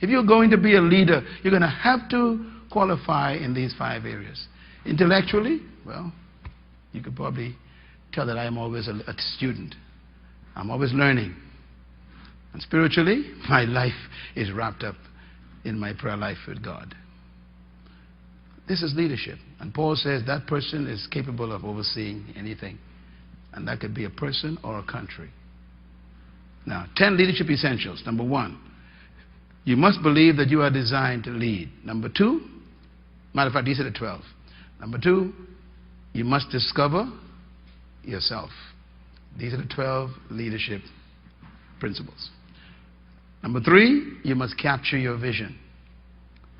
If you're going to be a leader, you're going to have to qualify in these 5 areas. Intellectually, well, you could probably tell that I am always a student. I'm always learning. And spiritually, my life is wrapped up in my prayer life with God. This is leadership. And Paul says that person is capable of overseeing anything. And that could be a person or a country. Now, 10 leadership essentials. Number 1, you must believe that you are designed to lead. Number 2, matter of fact, these are the 12. Number 2, you must discover yourself. These are the 12 leadership principles. Number 3, you must capture your vision.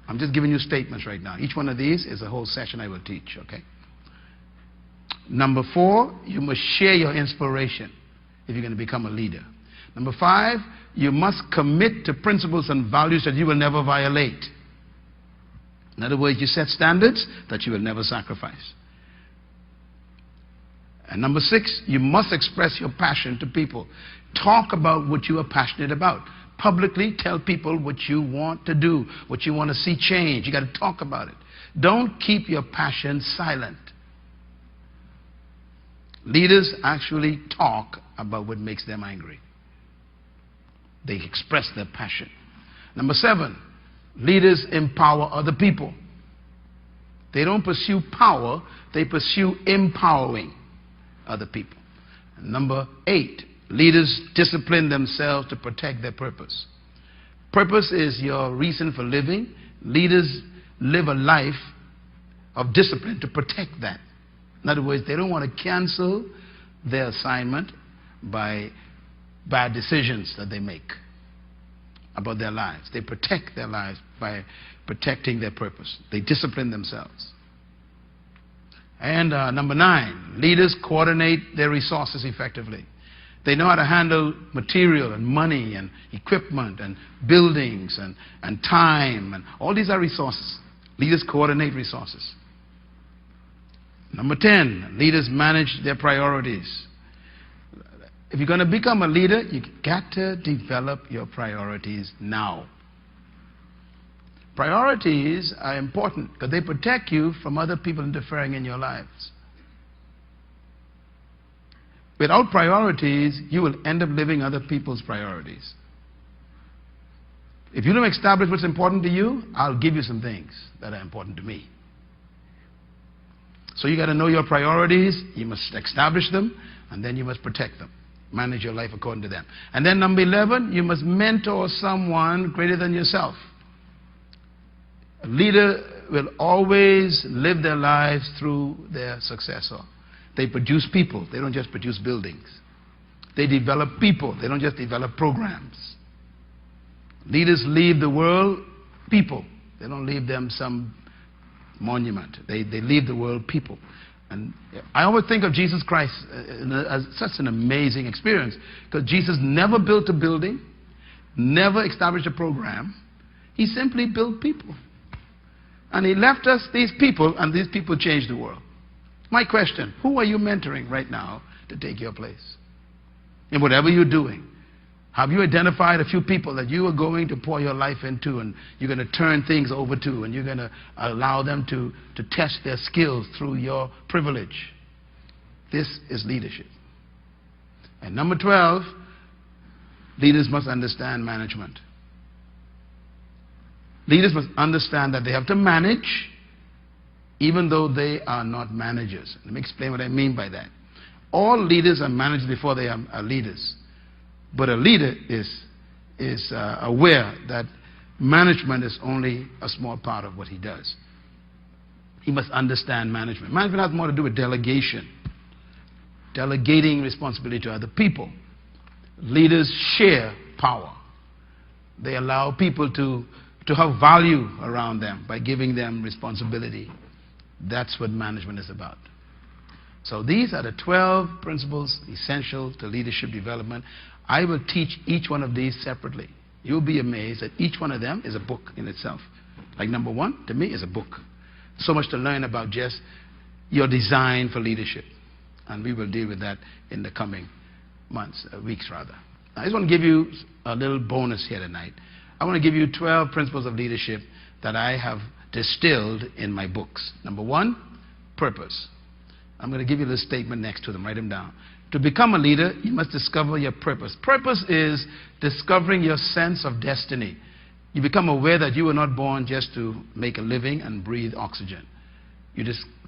I'm just giving you statements right now. Each one of these is a whole session I will teach, okay? Number 4, you must share your inspiration if you're going to become a leader. Number 5, you must commit to principles and values that you will never violate. In other words, you set standards that you will never sacrifice. And number 6, you must express your passion to people. Talk about what you are passionate about. Publicly tell people what you want to do, what you want to see change. You got to talk about it. Don't keep your passion silent. Leaders actually talk about what makes them angry. They express their passion. Number 7, leaders empower other people. They don't pursue power, they pursue empowering other people. And number 8, leaders discipline themselves to protect their purpose. Purpose is your reason for living. Leaders live a life of discipline to protect that. In other words, they don't want to cancel their assignment by bad decisions that they make about their lives. They protect their lives by protecting their purpose. They discipline themselves. And number 9, leaders coordinate their resources effectively. They know how to handle material and money and equipment and buildings and time. And all these are resources. Leaders coordinate resources. Number 10, leaders manage their priorities. If you're going to become a leader, you've got to develop your priorities now. Priorities are important because they protect you from other people interfering in your lives. Without priorities, you will end up living other people's priorities. If you don't establish what's important to you, I'll give you some things that are important to me. So you got to know your priorities, you must establish them, and then you must protect them. Manage your life according to them. And then number 11, you must mentor someone greater than yourself. A leader will always live their lives through their successor. They produce people. They don't just produce buildings. They develop people. They don't just develop programs. Leaders leave the world people. They don't leave them some monument. They leave the world people. And I always think of Jesus Christ as such an amazing experience because Jesus never built a building, never established a program. He simply built people. And he left us these people, and these people changed the world. My question, who are you mentoring right now to take your place? In whatever you're doing, have you identified a few people that you are going to pour your life into and you're going to turn things over to and you're going to allow them to test their skills through your privilege? This is leadership. And number 12, leaders must understand management. Leaders must understand that they have to manage even though they are not managers. Let me explain what I mean by that. All leaders are managed before they are leaders. But a leader is aware that management is only a small part of what he does. He must understand management. Management has more to do with delegation. Delegating responsibility to other people. Leaders share power. They allow people to have value around them by giving them responsibility. That's what management is about. So these are the 12 principles essential to leadership development. I will teach each one of these separately. You'll be amazed that each one of them is a book in itself. Like number 1, to me, is a book. So much to learn about just your design for leadership. And we will deal with that in the coming months, weeks rather. I just want to give you a little bonus here tonight. I want to give you 12 principles of leadership that I have distilled in my books. Number one, purpose. I'm going to give you this statement next to them. Write them down. To become a leader, you must discover your purpose. Purpose is discovering your sense of destiny. You become aware that you were not born just to make a living and breathe oxygen. You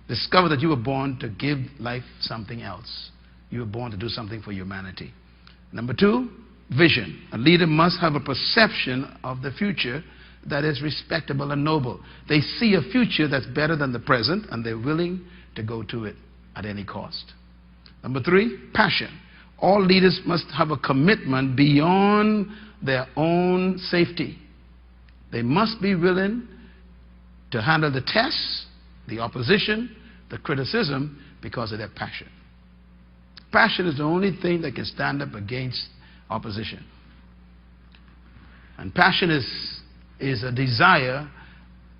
discover that you were born to give life something else. You were born to do something for humanity. Number two, vision. A leader must have a perception of the future that is respectable and noble. They see a future that's better than the present, and they're willing to go to it at any cost. Number three, passion. All leaders must have a commitment beyond their own safety. They must be willing to handle the tests, the opposition, the criticism, because of their passion. Passion is the only thing that can stand up against opposition. And passion is a desire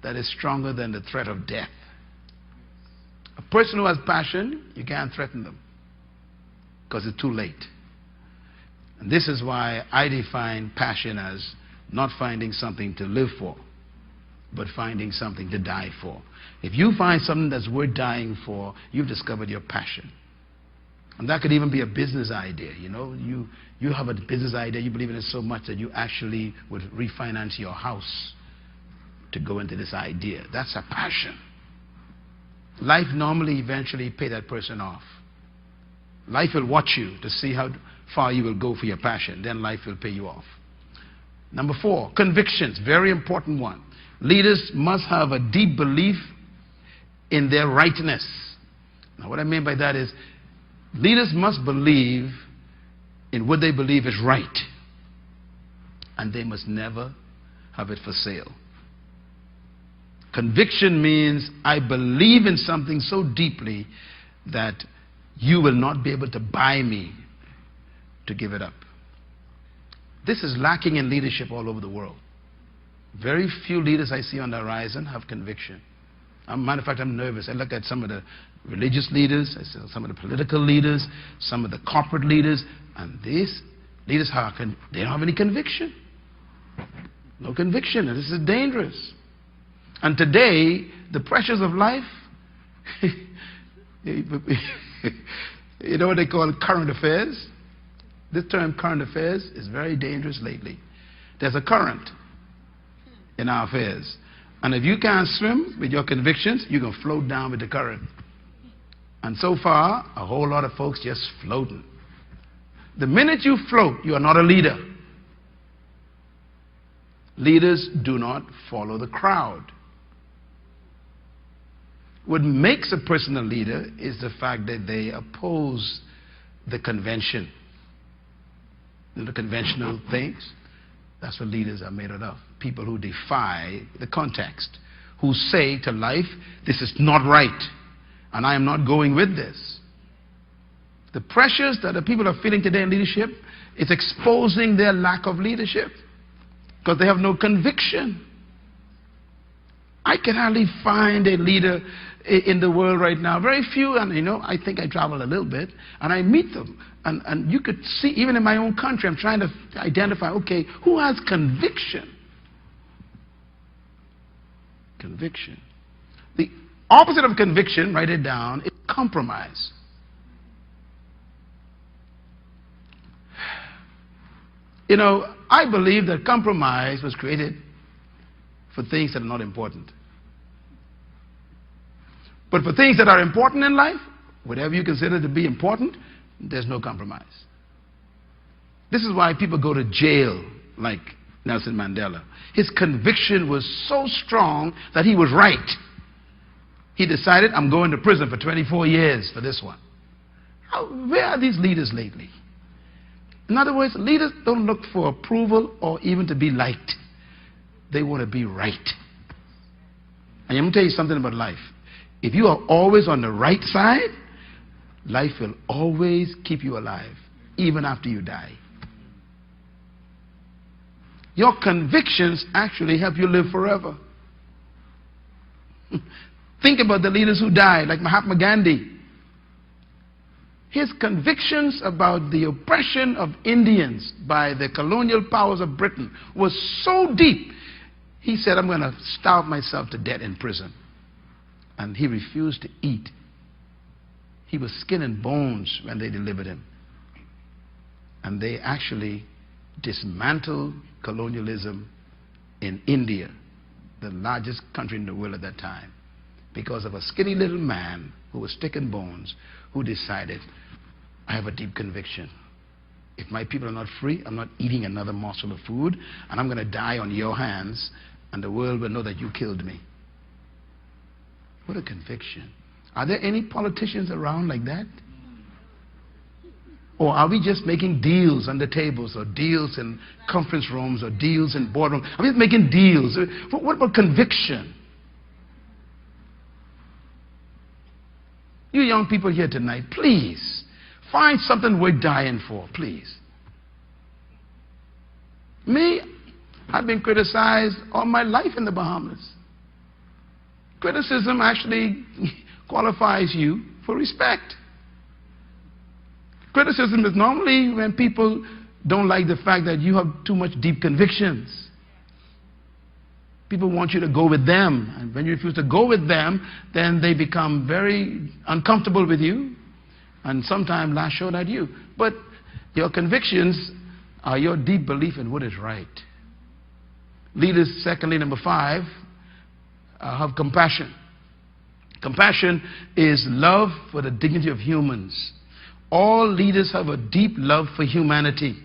that is stronger than the threat of death. A person who has passion, you can't threaten them because it's too late. And this is why I define passion as not finding something to live for, but finding something to die for. If you find something that's worth dying for, you've discovered your passion. And that could even be a business idea. You know, you have a business idea, you believe in it so much that you actually would refinance your house to go into this idea. That's a passion. Life normally eventually pay that person off. Life will watch you to see how far you will go for your passion. Then life will pay you off. Number four, convictions. Very important one. Leaders must have a deep belief in their rightness. Now what I mean by that is leaders must believe in what they believe is right. And they must never have it for sale. Conviction means I believe in something so deeply that you will not be able to buy me to give it up. This is lacking in leadership all over the world. Very few leaders I see on the horizon have conviction. Matter of fact, I'm nervous. I look at some of the religious leaders, I see some of the political leaders, some of the corporate leaders, and these leaders they don't have any conviction. No conviction, and this is dangerous. And today, the pressures of life, you know what they call current affairs? This term current affairs is very dangerous lately. There's a current in our affairs. And if you can't swim with your convictions, you're going to float down with the current. And so far, a whole lot of folks just floating. The minute you float, you are not a leader. Leaders do not follow the crowd. What makes a person a leader is the fact that they oppose the convention. The conventional things. That's what leaders are made of. People who defy the context. Who say to life, this is not right. And I am not going with this. The pressures that the people are feeling today in leadership is exposing their lack of leadership. Because they have no conviction. I can hardly find a leader in the world right now. Very few, and you know, I think I travel a little bit, and I meet them. And you could see, even in my own country, I'm trying to identify, okay, who has conviction? Conviction. The opposite of conviction, write it down, is compromise. You know, I believe that compromise was created for things that are not important. But for things that are important in life, whatever you consider to be important, there's no compromise. This is why people go to jail like Nelson Mandela. His conviction was so strong that he was right. He decided, I'm going to prison for 24 years for this one. Where are these leaders lately? In other words, leaders don't look for approval or even to be liked. They want to be right. And I'm going to tell you something about life. If you are always on the right side, life will always keep you alive, even after you die. Your convictions actually help you live forever. Think about the leaders who died, like Mahatma Gandhi. His convictions about the oppression of Indians by the colonial powers of Britain was so deep. He said, I'm going to starve myself to death in prison. And he refused to eat. He was skin and bones when they delivered him. And they actually dismantled colonialism in India, the largest country in the world at that time, because of a skinny little man who was stick and bones, who decided, I have a deep conviction. If my people are not free, I'm not eating another morsel of food, and I'm going to die on your hands, and the world will know that you killed me. What a conviction. Are there any politicians around like that? Or are we just making deals under tables, or deals in conference rooms, or deals in boardrooms? Are we just making deals? What about conviction? You young people here tonight, please, find something worth dying for, please. Me, I've been criticized all my life in the Bahamas. Criticism actually qualifies you for respect. Criticism is normally when people don't like the fact that you have too much deep convictions. People want you to go with them. And when you refuse to go with them, then they become very uncomfortable with you and sometimes lash out at you. But your convictions are your deep belief in what is right. Leaders, secondly, number 5, have compassion. Compassion is love for the dignity of humans. All leaders have a deep love for humanity.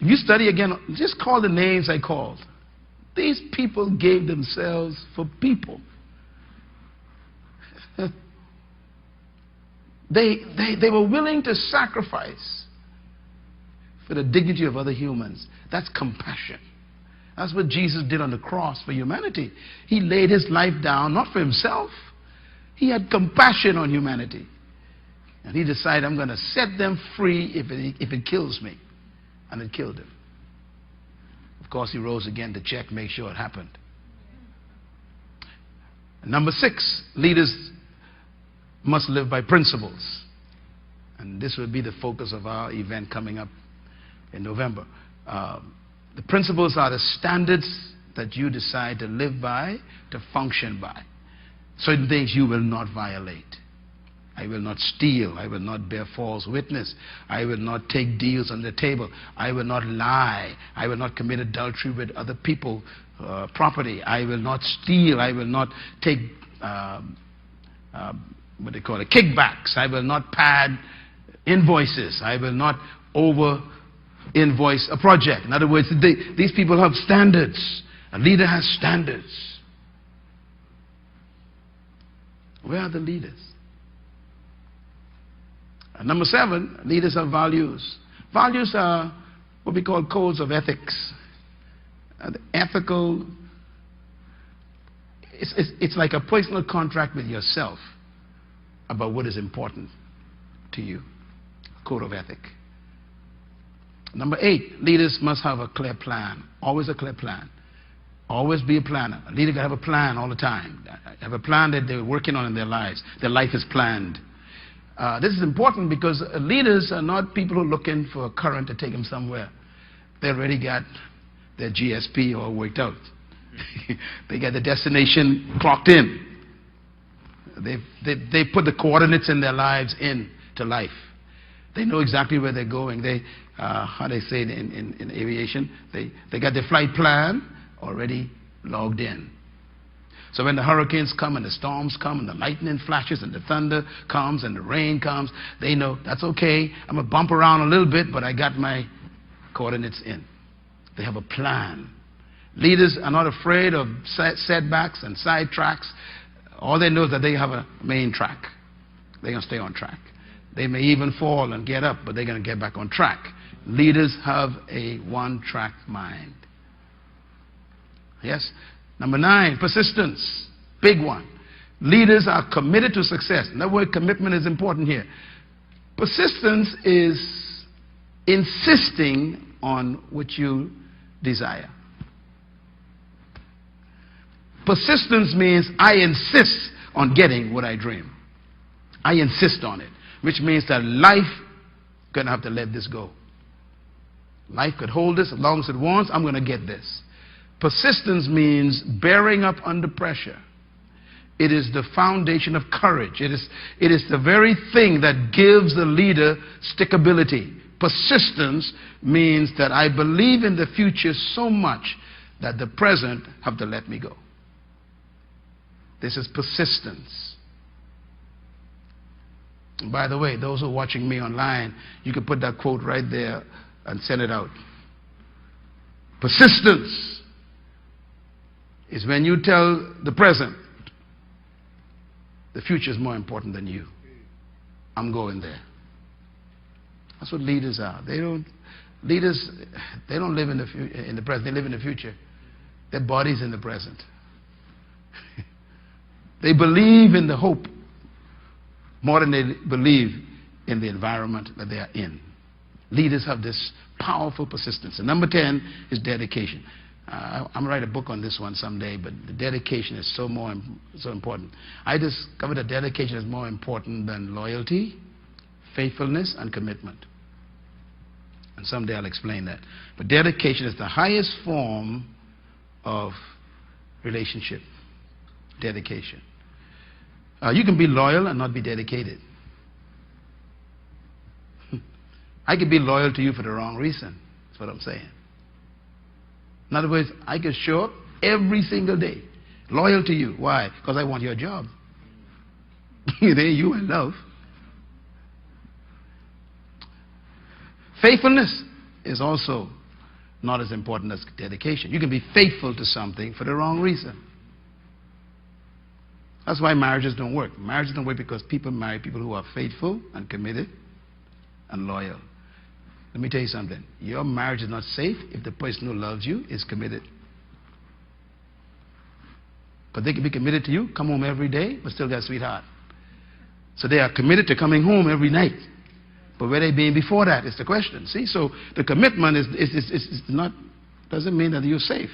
If you study again, just call the names I called. These people gave themselves for people. They were willing to sacrifice for the dignity of other humans. That's compassion. That's what Jesus did on the cross for humanity. He laid his life down, not for himself. He had compassion on humanity. And he decided, I'm going to set them free if it kills me. And it killed him. Of course, he rose again to check, make sure it happened. Number 6, leaders must live by principles. And this will be the focus of our event coming up in November. The principles are the standards that you decide to live by, to function by. Certain things you will not violate. I will not steal. I will not bear false witness. I will not take deals on the table. I will not lie. I will not commit adultery with other people's property. I will not steal. I will not take what they call it, kickbacks. I will not pad invoices. I will not over invoice a project. In other words, these people have standards. A leader has standards. Where are the leaders? Number 7, leaders have values. Values are what we call codes of ethics. The ethical, it's like a personal contract with yourself about what is important to you. A code of ethic. Number 8, leaders must have a clear plan. Always a clear plan. Always be a planner. A leader can have a plan all the time. Have a plan that they're working on in their lives. Their life is planned. This is important because leaders are not people who are looking for a current to take them somewhere. They already got their GSP all worked out. They got the destination clocked in. They put the coordinates in their lives into life. They know exactly where they're going. They, how they say it in aviation, they got their flight plan already logged in. So when the hurricanes come and the storms come and the lightning flashes and the thunder comes and the rain comes, they know that's okay. I'm going to bump around a little bit, but I got my coordinates in. They have a plan. Leaders are not afraid of setbacks and side tracks. All they know is that they have a main track. They're going to stay on track. They may even fall and get up, but they're going to get back on track. Leaders have a one-track mind. Yes? Number 9, persistence. Big one. Leaders are committed to success. That word commitment is important here. Persistence is insisting on what you desire. Persistence means I insist on getting what I dream. I insist on it, which means that life going to have to let this go. Life could hold this as long as it wants. I'm going to get this. Persistence means bearing up under pressure. It is the foundation of courage. It is the very thing that gives the leader stickability. Persistence means that I believe in the future so much that the present have to let me go. This is persistence. And by the way, those who are watching me online, you can put that quote right there and send it out. Persistence is when you tell the present, the future is more important than you. I'm going there. That's what leaders are. Leaders don't live in the present. They live in the future. Their body's in the present. They believe in the hope more than they believe in the environment that they are in. Leaders have this powerful persistence. And number 10 is dedication. I'm going to write a book on this one someday, but the dedication is so important. I discovered that dedication is more important than loyalty, faithfulness, and commitment. And someday I'll explain that. But dedication is the highest form of relationship. Dedication. You can be loyal and not be dedicated. I could be loyal to you for the wrong reason. That's what I'm saying. In other words, I could show up every single day, loyal to you. Why? Because I want your job. There you in love. Faithfulness is also not as important as dedication. You can be faithful to something for the wrong reason. That's why marriages don't work. Marriages don't work because people marry people who are faithful and committed and loyal. Let me tell you something. Your marriage is not safe if the person who loves you is committed. Because they can be committed to you, come home every day, but still got a sweetheart. So they are committed to coming home every night. But where they been before that is the question. See, so the commitment doesn't mean that you're safe.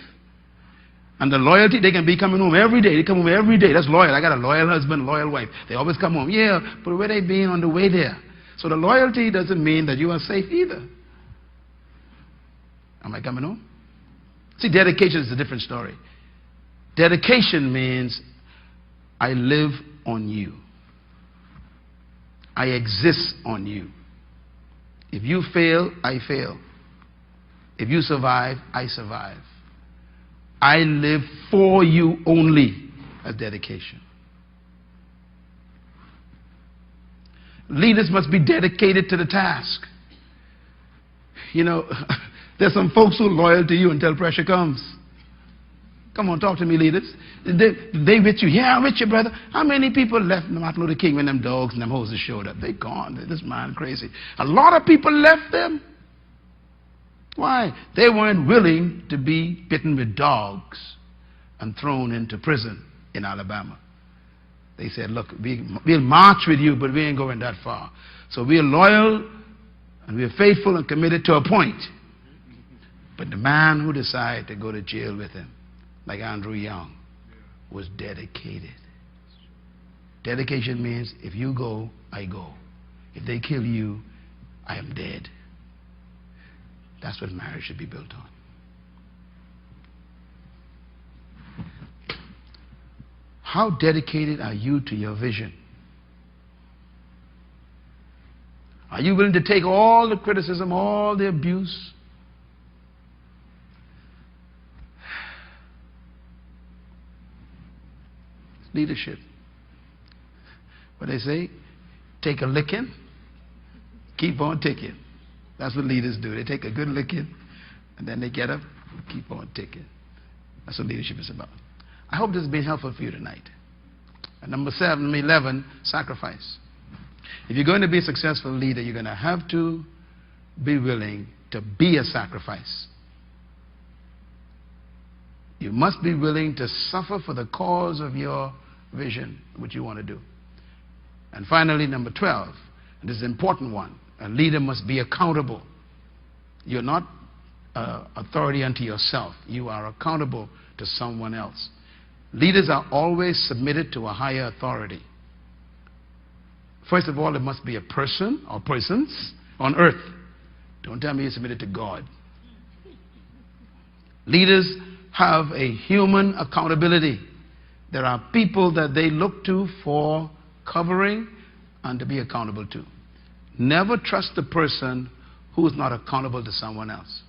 And the loyalty, they can be coming home every day. They come home every day. That's loyal. I got a loyal husband, loyal wife. They always come home. Yeah, but where they been on the way there? So the loyalty doesn't mean that you are safe either. Am I coming home? See, dedication is a different story. Dedication means I live on you. I exist on you. If you fail, I fail. If you survive, I survive. I live for you only. As dedication. Leaders must be dedicated to the task. You know, there's some folks who are loyal to you until pressure comes. Come on, talk to me, leaders. They with you. Yeah, I'm with you, brother. How many people left Martin Luther King when them dogs and them hoses showed up? They gone. This man crazy. A lot of people left them. Why? They weren't willing to be bitten with dogs and thrown into prison in Alabama. They said, look, we'll march with you, but we ain't going that far. So we're loyal and we're faithful and committed to a point. But the man who decided to go to jail with him, like Andrew Young, was dedicated. Dedication means if you go, I go. If they kill you, I am dead. That's what marriage should be built on. How dedicated are you to your vision? Are you willing to take all the criticism, all the abuse? Leadership. What they say? Take a licking, keep on ticking. That's what leaders do. They take a good licking, and then they get up and keep on ticking. That's what leadership is about. I hope this has been helpful for you tonight. And number 11, sacrifice. If you're going to be a successful leader, you're going to have to be willing to be a sacrifice. You must be willing to suffer for the cause of your vision, what you want to do. And finally, number 12, and this is an important one, a leader must be accountable. You're not authority unto yourself. You are accountable to someone else. Leaders are always submitted to a higher authority. First of all, it must be a person or persons on earth. Don't tell me you submit it to God. Leaders have a human accountability. There are people that they look to for covering and to be accountable to. Never trust a person who is not accountable to someone else.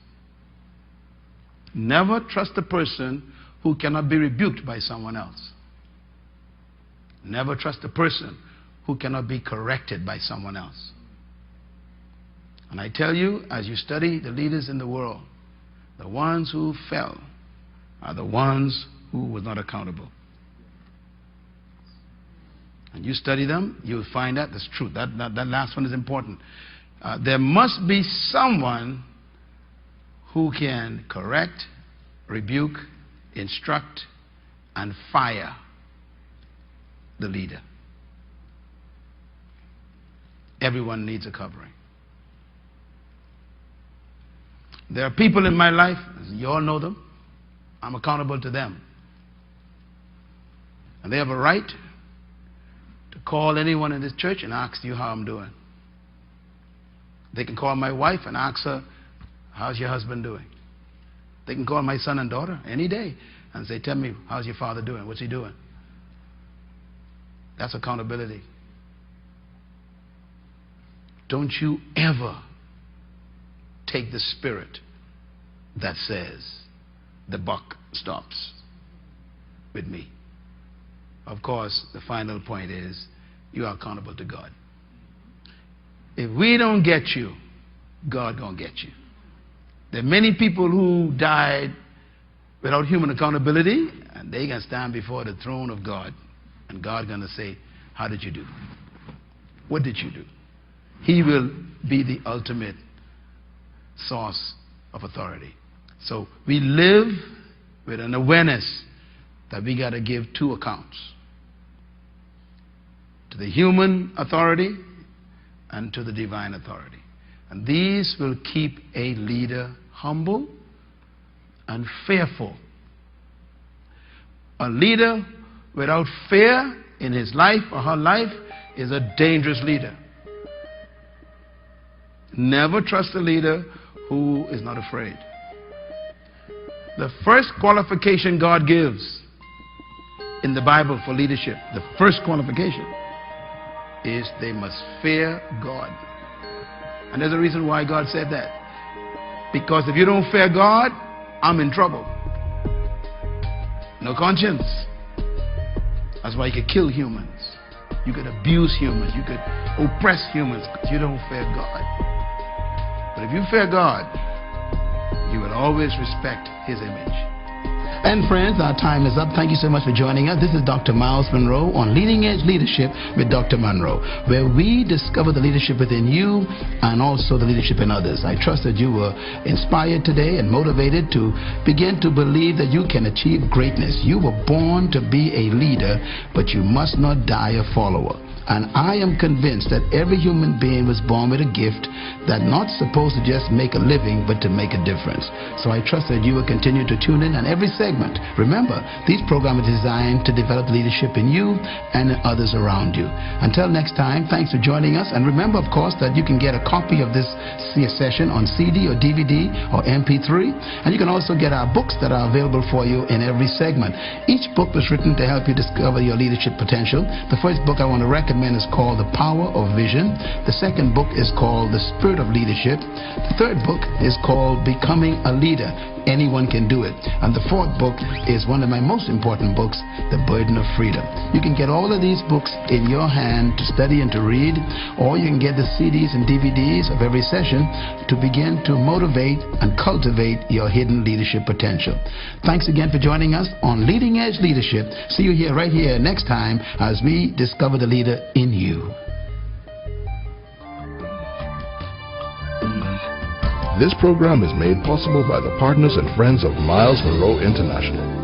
Never trust a person who cannot be rebuked by someone else. Never trust a person who cannot be corrected by someone else. And I tell you, as you study the leaders in the world, the ones who fell are the ones who were not accountable. And you study them, you'll find that that's true. That last one is important. There must be someone who can correct, rebuke, instruct, and fire the leader. Everyone needs a covering. There are people in my life, you all know them, I'm accountable to them. And they have a right to call anyone in this church and ask you how I'm doing. They can call my wife and ask her, how's your husband doing? They can call my son and daughter any day and say, tell me, how's your father doing? What's he doing? That's accountability. Don't you ever take the spirit that says the buck stops with me. Of course, the final point is you are accountable to God. If we don't get you, God gonna get you. There are many people who died without human accountability, and they can stand before the throne of God, and God gonna say, how did you do? What did you do? He will be the ultimate source of authority. So we live with an awareness that we got to give two accounts. To the human authority and to the divine authority. And these will keep a leader humble and fearful. A leader without fear in his life or her life is a dangerous leader. Never trust a leader who is not afraid. The first qualification God gives in the Bible for leadership, the first qualification is they must fear God. And there's a reason why God said that. Because if you don't fear God, I'm in trouble. No conscience. That's why you could kill humans. You could abuse humans. You could oppress humans because you don't fear God. But if you fear God, you will always respect His image. And friends, our time is up. Thank you so much for joining us. This is Dr. Myles Munroe on Leading Edge Leadership with Dr. Munroe, where we discover the leadership within you and also the leadership in others. I trust that you were inspired today and motivated to begin to believe that you can achieve greatness. You were born to be a leader, but you must not die a follower. And I am convinced that every human being was born with a gift that not supposed to just make a living, but to make a difference. So I trust that you will continue to tune in on every segment. Remember, these programs are designed to develop leadership in you and in others around you. Until next time, thanks for joining us. And remember, of course, that you can get a copy of this session on CD or DVD or MP3. And you can also get our books that are available for you in every segment. Each book was written to help you discover your leadership potential. The first book I want to recommend is called The Power of Vision. The second book is called The Spirit of Leadership. The third book is called Becoming a Leader. Anyone can do it. And the fourth book is one of my most important books, The Burden of Freedom. You can get all of these books in your hand to study and to read, or you can get the CDs and DVDs of every session to begin to motivate and cultivate your hidden leadership potential. Thanks again for joining us on Leading Edge Leadership. See you here, right here, next time as we discover the leader in you. This program is made possible by the partners and friends of Myles Munroe International.